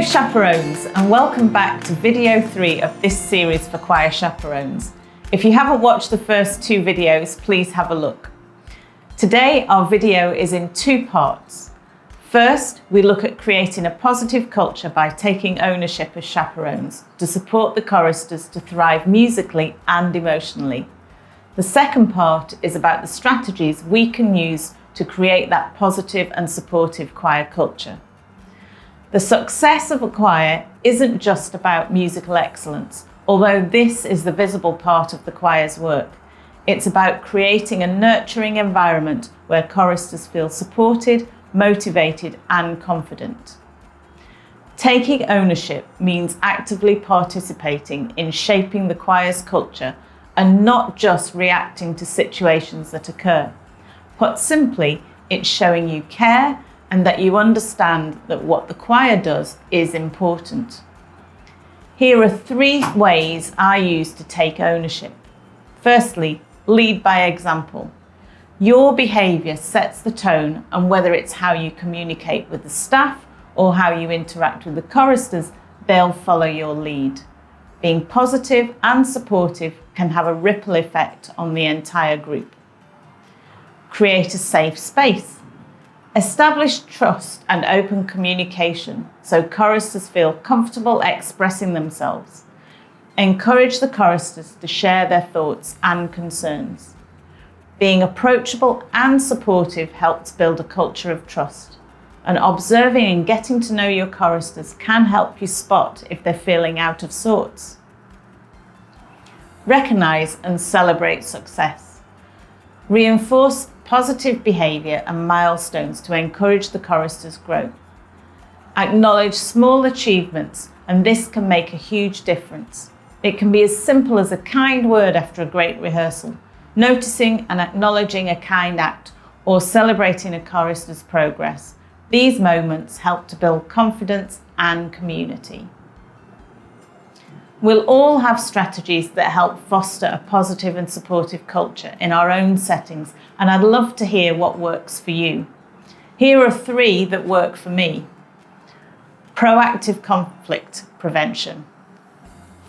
chaperones, and welcome back to video 3 of this series for choir chaperones. If you haven't watched the first 2 videos, please have a look. Today our video is in 2 parts. First, we look at creating a positive culture by taking ownership as chaperones to support the choristers to thrive musically and emotionally. The second part is about the strategies we can use to create that positive and supportive choir culture. The success of a choir isn't just about musical excellence, although this is the visible part of the choir's work. It's about creating a nurturing environment where choristers feel supported, motivated and confident. Taking ownership means actively participating in shaping the choir's culture and not just reacting to situations that occur. Put simply, it's showing you care and that you understand that what the choir does is important. Here are 3 ways I use to take ownership. Firstly, lead by example. Your behaviour sets the tone, and whether it's how you communicate with the staff or how you interact with the choristers, they'll follow your lead. Being positive and supportive can have a ripple effect on the entire group. Create a safe space. Establish trust and open communication so choristers feel comfortable expressing themselves. Encourage the choristers to share their thoughts and concerns. Being approachable and supportive helps build a culture of trust. And observing and getting to know your choristers can help you spot if they're feeling out of sorts. Recognise and celebrate success. Reinforce positive behaviour and milestones to encourage the choristers' growth. Acknowledge small achievements, and this can make a huge difference. It can be as simple as a kind word after a great rehearsal, noticing and acknowledging a kind act, or celebrating a chorister's progress. These moments help to build confidence and community. We'll all have strategies that help foster a positive and supportive culture in our own settings, and I'd love to hear what works for you. Here are 3 that work for me. Proactive conflict prevention.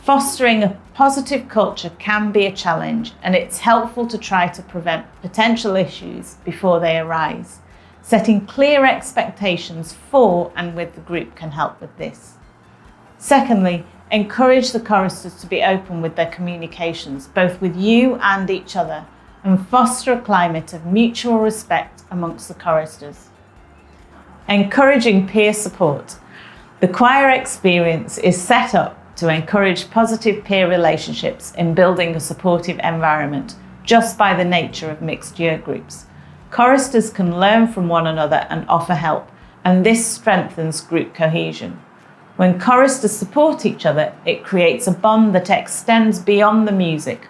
Fostering a positive culture can be a challenge, and it's helpful to try to prevent potential issues before they arise. Setting clear expectations for and with the group can help with this. Secondly, encourage the choristers to be open with their communications, both with you and each other, and foster a climate of mutual respect amongst the choristers. Encouraging peer support. The choir experience is set up to encourage positive peer relationships in building a supportive environment just by the nature of mixed year groups. Choristers can learn from one another and offer help, and this strengthens group cohesion. When choristers support each other, it creates a bond that extends beyond the music.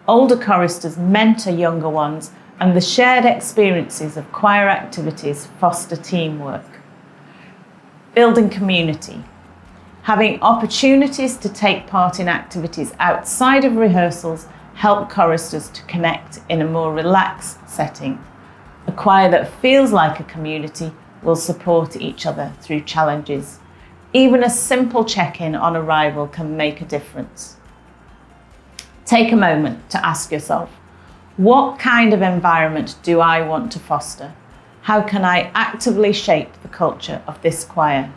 Older choristers mentor younger ones, and the shared experiences of choir activities foster teamwork. Building community. Having opportunities to take part in activities outside of rehearsals help choristers to connect in a more relaxed setting. A choir that feels like a community will support each other through challenges. Even a simple check-in on arrival can make a difference. Take a moment to ask yourself, what kind of environment do I want to foster? How can I actively shape the culture of this choir?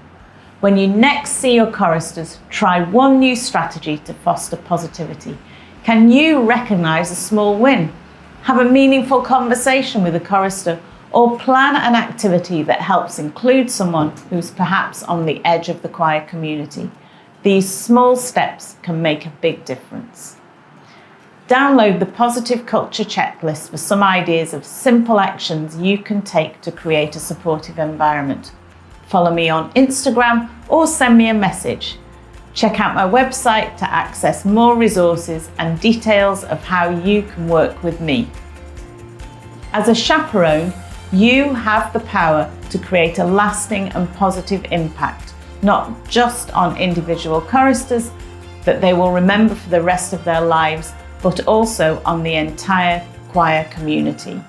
When you next see your choristers, try one new strategy to foster positivity. Can you recognise a small win? Have a meaningful conversation with a chorister, or plan an activity that helps include someone who's perhaps on the edge of the choir community. These small steps can make a big difference. Download the Positive Culture Checklist for some ideas of simple actions you can take to create a supportive environment. Follow me on Instagram or send me a message. Check out my website to access more resources and details of how you can work with me. As a chaperone, you have the power to create a lasting and positive impact, not just on individual choristers that they will remember for the rest of their lives, but also on the entire choir community.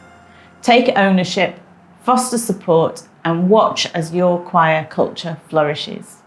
Take ownership, foster support, and watch as your choir culture flourishes.